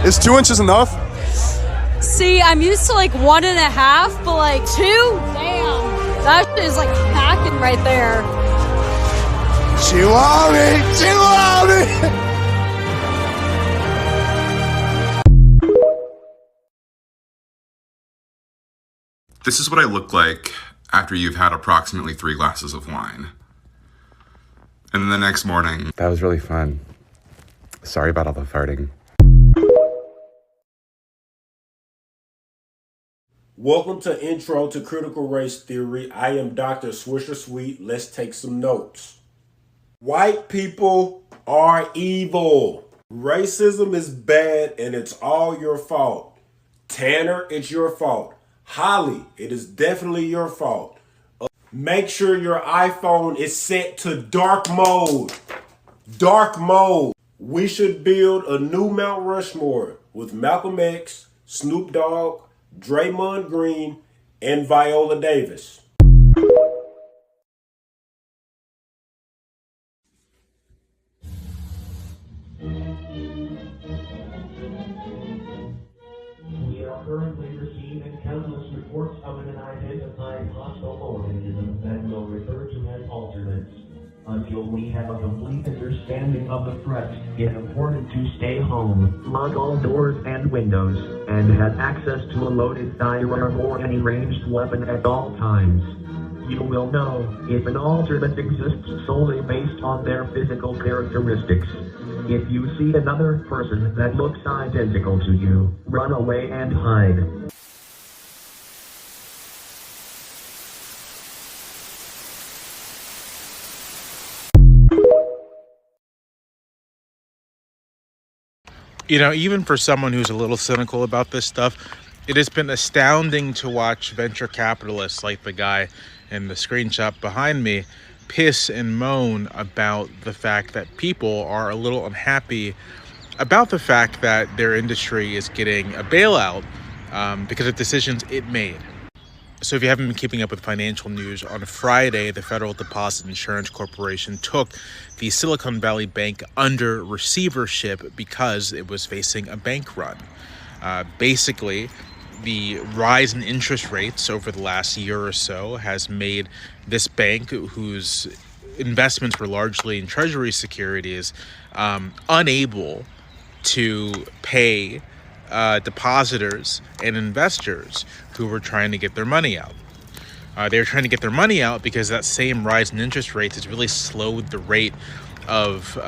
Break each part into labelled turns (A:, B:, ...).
A: Is 2 inches enough?
B: See, I'm used to like 1.5, but like 2? Damn. That shit is like packing right there.
A: Chew on me! Chew on me!
C: This is what I look like after you've had approximately 3 glasses of wine. And then the next morning...
D: That was really fun. Sorry about all the farting.
E: Welcome to Intro to Critical Race Theory. I am Dr. Swisher Sweet. Let's take some notes. White people are evil. Racism is bad and it's all your fault. Tanner, it's your fault. Holly, it is definitely your fault. Make sure your iPhone is set to dark mode. Dark mode. We should build a new Mount Rushmore with Malcolm X, Snoop Dogg, Draymond Green, and Viola Davis.
F: We are currently receiving countless reports of an unidentified hostile organism that we'll refer to as alternates. Until we have a complete understanding of the threat, it's important to stay home, lock all doors and windows, and have access to a loaded firearm or any ranged weapon at all times. You will know if an alternate exists solely based on their physical characteristics. If you see another person that looks identical to you, run away and hide.
G: You know, even for someone who's a little cynical about this stuff, it has been astounding to watch venture capitalists like the guy in the screenshot behind me piss and moan about the fact that people are a little unhappy about the fact that their industry is getting a bailout because of decisions it made. So if you haven't been keeping up with financial news, on Friday, the Federal Deposit Insurance Corporation took the Silicon Valley Bank under receivership because it was facing a bank run. Basically, the rise in interest rates over the last year or so has made this bank, whose investments were largely in treasury securities, unable to pay depositors and investors who were trying to get their money out. They were trying to get their money out because that same rise in interest rates has really slowed the rate of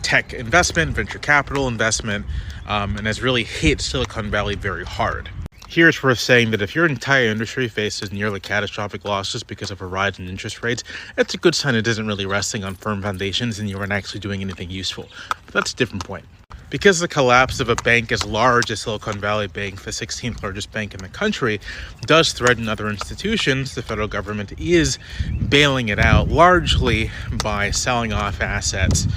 G: tech investment, venture capital investment, and has really hit Silicon Valley very hard. Here it's worth saying that if your entire industry faces nearly catastrophic losses because of a rise in interest rates, it's a good sign it isn't really resting on firm foundations and you aren't actually doing anything useful. But that's a different point. Because the collapse of a bank as large as Silicon Valley Bank, the 16th largest bank in the country, does threaten other institutions, the federal government is bailing it out largely by selling off assets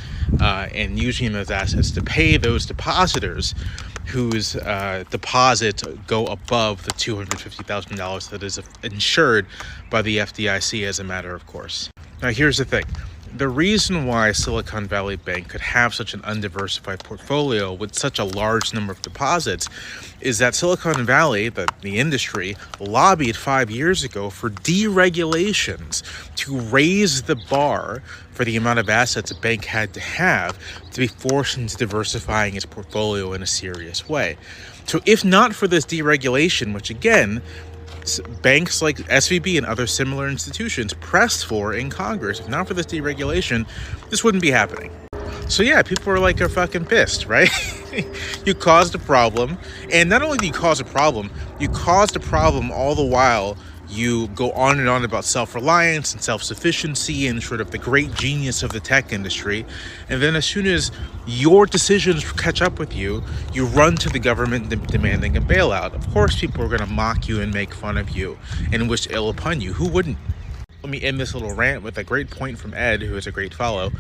G: and using those assets to pay those depositors whose deposits go above the $250,000 that is insured by the FDIC as a matter of course. Now here's the thing. The reason why Silicon Valley Bank could have such an undiversified portfolio with such a large number of deposits is that Silicon Valley, the industry, lobbied 5 years ago for deregulations to raise the bar for the amount of assets a bank had to have to be forced into diversifying its portfolio in a serious way. So if not for this deregulation, which again, banks like SVB and other similar institutions pressed for in Congress, if not for this deregulation, this wouldn't be happening. So yeah, people are fucking pissed, right? You caused a problem, and not only do you cause a problem, you caused a problem all the while you go on and on about self-reliance and self-sufficiency and sort of the great genius of the tech industry. And then as soon as your decisions catch up with you, you run to the government demanding a bailout. Of course, people are going to mock you and make fun of you and wish ill upon you. Who wouldn't? Let me end this little rant with a great point from Ed, who is a great follow.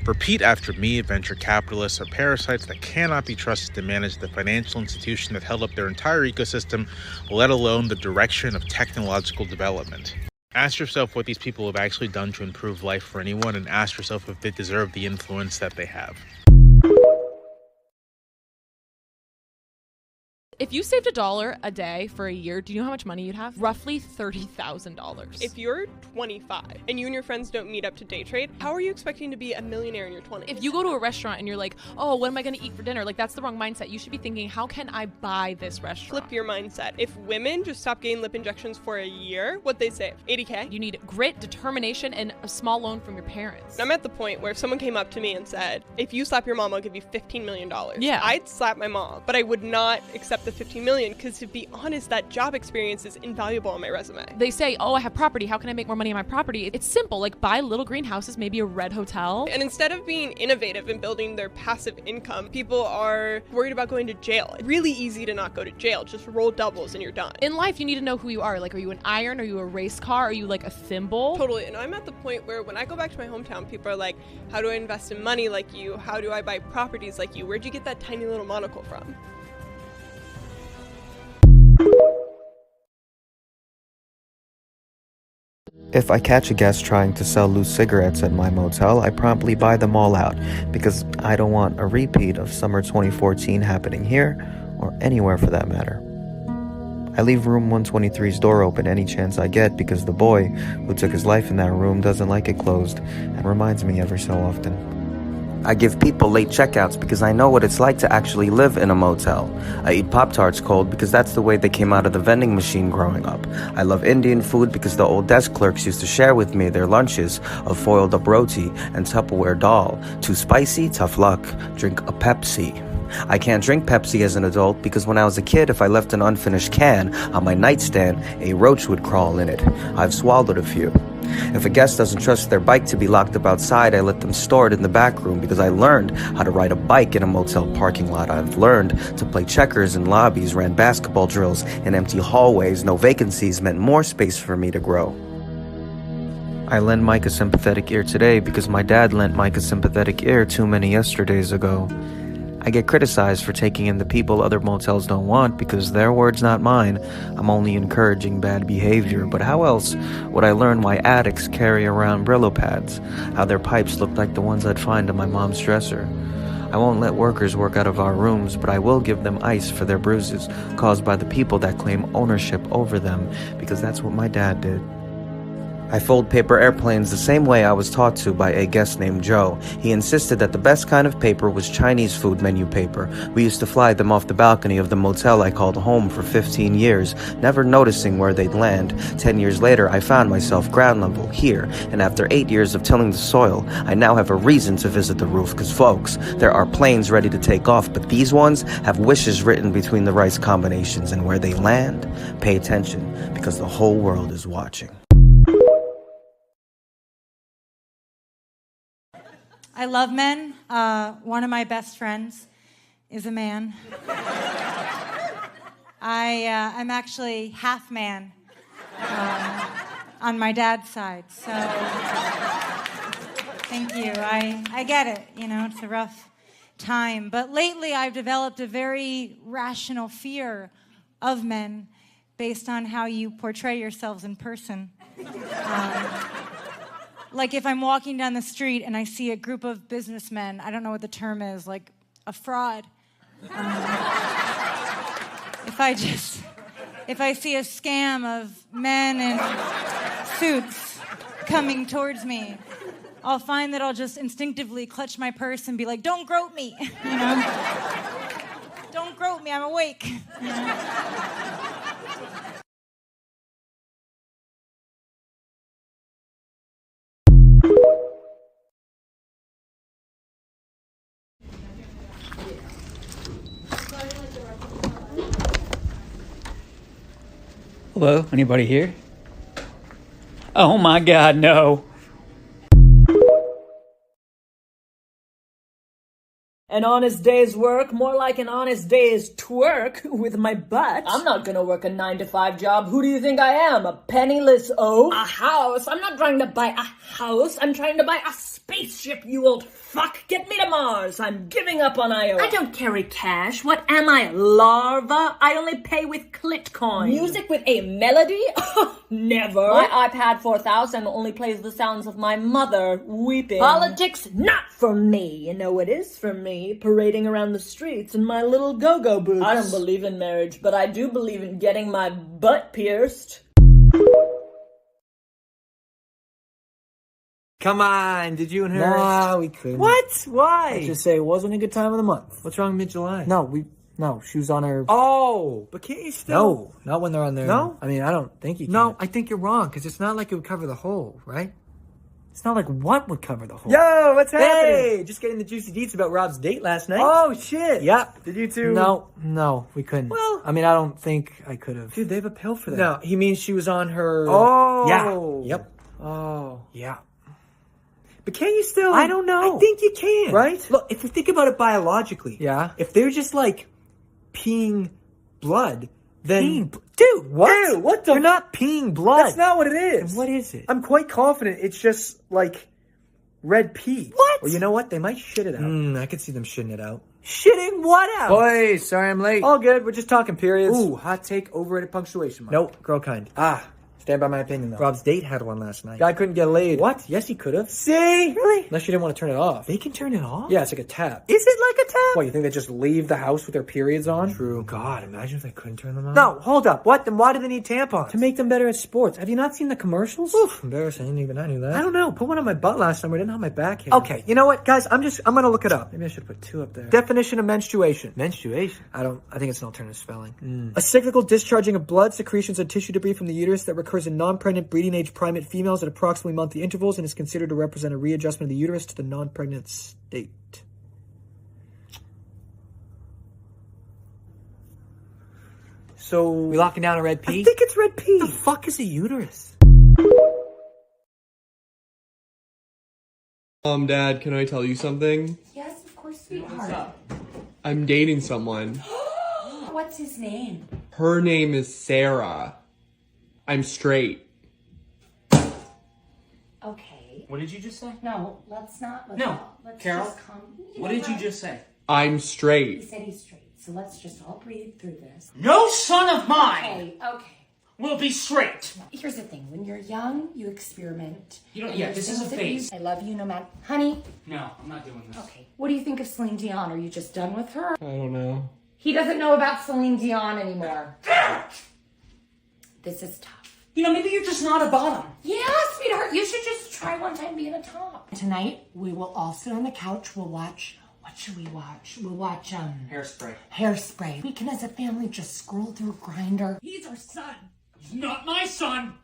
G: Repeat after me, venture capitalists are parasites that cannot be trusted to manage the financial institution that held up their entire ecosystem, let alone the direction of technological development. Ask yourself what these people have actually done to improve life for anyone, and ask yourself if they deserve the influence that they have.
H: If you saved $1 a day for a year, do you know how much money you'd have? Roughly $30,000.
I: If you're 25 and you and your friends don't meet up to day trade, how are you expecting to be a millionaire in your 20s?
H: If you go to a restaurant and you're like, oh, what am I gonna eat for dinner? Like, that's the wrong mindset. You should be thinking, how can I buy this restaurant?
I: Flip your mindset. If women just stop getting lip injections for a year, what'd they save? 80K?
H: You need grit, determination, and a small loan from your parents.
I: I'm at the point where if someone came up to me and said, if you slap your mom, I'll give you $15 million.
H: Yeah.
I: I'd slap my mom, but I would not accept the $15 million because, to be honest, that job experience is invaluable on my resume.
H: They say, oh, I have property. How can I make more money on my property? It's simple. Like, buy little greenhouses, maybe a red hotel.
I: And instead of being innovative and building their passive income, people are worried about going to jail. It's really easy to not go to jail. Just roll doubles and you're done.
H: In life, you need to know who you are. Like, are you an iron? Are you a race car? Are you like a thimble?
I: Totally. And I'm at the point where when I go back to my hometown, people are like, how do I invest in money like you? How do I buy properties like you? Where'd you get that tiny little monocle from?
J: If I catch a guest trying to sell loose cigarettes at my motel, I promptly buy them all out because I don't want a repeat of summer 2014 happening here or anywhere for that matter. I leave room 123's door open any chance I get because the boy who took his life in that room doesn't like it closed and reminds me every so often. I give people late checkouts because I know what it's like to actually live in a motel. I eat Pop-Tarts cold because that's the way they came out of the vending machine growing up. I love Indian food because the old desk clerks used to share with me their lunches of foiled up roti and Tupperware dal. Too spicy? Tough luck. Drink a Pepsi. I can't drink Pepsi as an adult because when I was a kid, if I left an unfinished can on my nightstand, a roach would crawl in it. I've swallowed a few. If a guest doesn't trust their bike to be locked up outside, I let them store it in the back room because I learned how to ride a bike in a motel parking lot. I've learned to play checkers in lobbies, ran basketball drills in empty hallways. No vacancies meant more space for me to grow. I lend Mike a sympathetic ear today because my dad lent Mike a sympathetic ear too many yesterdays ago. I get criticized for taking in the people other motels don't want because their words, not mine. I'm only encouraging bad behavior, but how else would I learn why addicts carry around Brillo pads? How their pipes look like the ones I'd find on my mom's dresser? I won't let workers work out of our rooms, but I will give them ice for their bruises caused by the people that claim ownership over them because that's what my dad did. I fold paper airplanes the same way I was taught to by a guest named Joe. He insisted that the best kind of paper was Chinese food menu paper. We used to fly them off the balcony of the motel I called home for 15 years, never noticing where they'd land. 10 years later, I found myself ground level here, and after 8 years of tilling the soil, I now have a reason to visit the roof, because folks, there are planes ready to take off, but these ones have wishes written between the rice combinations, and where they land, pay attention, because the whole world is watching.
K: I love men. One of my best friends is a man. I'm actually half man on my dad's side, so thank you. I get it, you know, it's a rough time. But lately I've developed a very rational fear of men based on how you portray yourselves in person. Like if I'm walking down the street and I see a group of businessmen, I don't know what the term is, like a fraud. If I see a scam of men in suits coming towards me, I'll find that I'll just instinctively clutch my purse and be like, don't grope me, you know? Don't grope me, I'm awake. You know?
L: Hello, anybody here? Oh my God, no.
M: An honest day's work, more like an honest day's twerk with my butt. I'm not gonna work a 9-to-5 job. Who do you think I am? A penniless oaf? A house? I'm not trying to buy a house. I'm trying to buy a spaceship, you old fuck. Get me to Mars. I'm giving up on Io. I don't carry cash. What am I, larva? I only pay with clit coins. Music with a melody? Never. My iPad 4000 only plays the sounds of my mother weeping. Politics, not for me. You know what is for me? me parading around the streets in my little go-go boots. I don't believe in marriage, but I do believe in getting my butt pierced.
N: Come on, did you and her?
O: Nah, we couldn't.
N: What? Why?
O: Let's just say it wasn't a good time of the month.
N: What's wrong mid-July?
O: No, she was on her...
N: Oh, but can't you still...
O: No, not when they're on their...
N: No?
O: I mean, I don't think you can.
N: No, I think you're wrong, because it's not like it would cover the hole, right?
O: It's not like what would cover the hole.
N: Yo, what's happening?
O: Hey, just getting the juicy deets about Rob's date last night.
N: Oh, shit.
O: Yeah.
N: Did you two...
O: No, we couldn't.
N: Well...
O: I mean, I don't think I could have.
N: Dude, they have a pill for that.
O: No, he means she was on her...
N: Oh.
O: Yeah. Yep.
N: Oh.
O: Yeah.
N: But can you still...
O: I don't know.
N: I think you can.
O: Right?
N: Look, if you think about it biologically.
O: Yeah.
N: If they're just, like, peeing blood, then...
O: Dude, what?
N: Ew, what the...
O: You're not peeing blood.
N: That's not what it is.
O: Then what is it?
N: I'm quite confident it's just, like, red pee.
O: What?
N: Well, you know what? They might shit it out.
O: I could see them shitting it out.
N: Shitting what out?
O: Boys, sorry I'm late.
N: All good. We're just talking periods.
O: Ooh, hot take, overrated punctuation mark.
N: Nope. Girl kind.
O: Stand by my opinion, though.
N: Rob's date had one last night.
O: Guy couldn't get laid.
N: What?
O: Yes, he could have.
N: See? Really?
O: Unless she didn't want to turn it off.
N: They can turn it off?
O: Yeah, it's like a tap.
N: Is it like a tap?
O: What, you think they just leave the house with their periods on?
N: True.
O: God, imagine if they couldn't turn them on.
N: No, hold up. What? Then why do they need tampons?
O: To make them better at sports. Have you not seen the commercials?
N: Oof.
O: Embarrassing. Even I knew that.
N: I don't know. Put one on my butt last time. I didn't have my back hair. Okay, you know what, guys? I'm gonna look it up.
O: Maybe I should put 2 up there.
N: Definition of menstruation.
O: Menstruation? I think it's an alternative spelling.
N: A cyclical discharging of blood, secretions, and tissue debris from the uterus that recurs in non-pregnant breeding age primate females at approximately monthly intervals and is considered to represent a readjustment of the uterus to the non-pregnant state.
O: So, we locking down a red pea?
N: I think it's red pea.
O: The fuck is a uterus?
P: Mom, Dad, can I tell you something?
Q: Yes, of course, sweetheart.
P: I'm dating someone.
Q: What's his name?
P: Her name is Sarah. I'm straight.
Q: Okay.
L: What did you just say?
Q: No, let's not. Let's
L: Carol,
Q: just come.
L: what did you just say?
P: I'm
Q: He
P: straight.
Q: said he's straight, so let's just all breathe through this.
L: No son of mine
Q: Okay.
L: will be straight.
Q: Here's the thing: when you're young, you experiment.
L: You know,
Q: And
L: yeah,
Q: there's
L: this is a
Q: things that
L: phase.
Q: I love you, no matter. Honey.
L: No, I'm not doing this.
Q: Okay. What do you think of Celine Dion? Are you just done with her?
P: I don't know.
Q: He doesn't know about Celine Dion anymore. This is tough.
L: You know, maybe you're just not a bottom.
Q: Yeah, sweetheart, you should just try one time being a top. Tonight, we will all sit on the couch. We'll watch, what should we watch? We'll watch,
L: Hairspray.
Q: Hairspray. We can, as a family, just scroll through Grindr.
L: He's our son. He's not my son.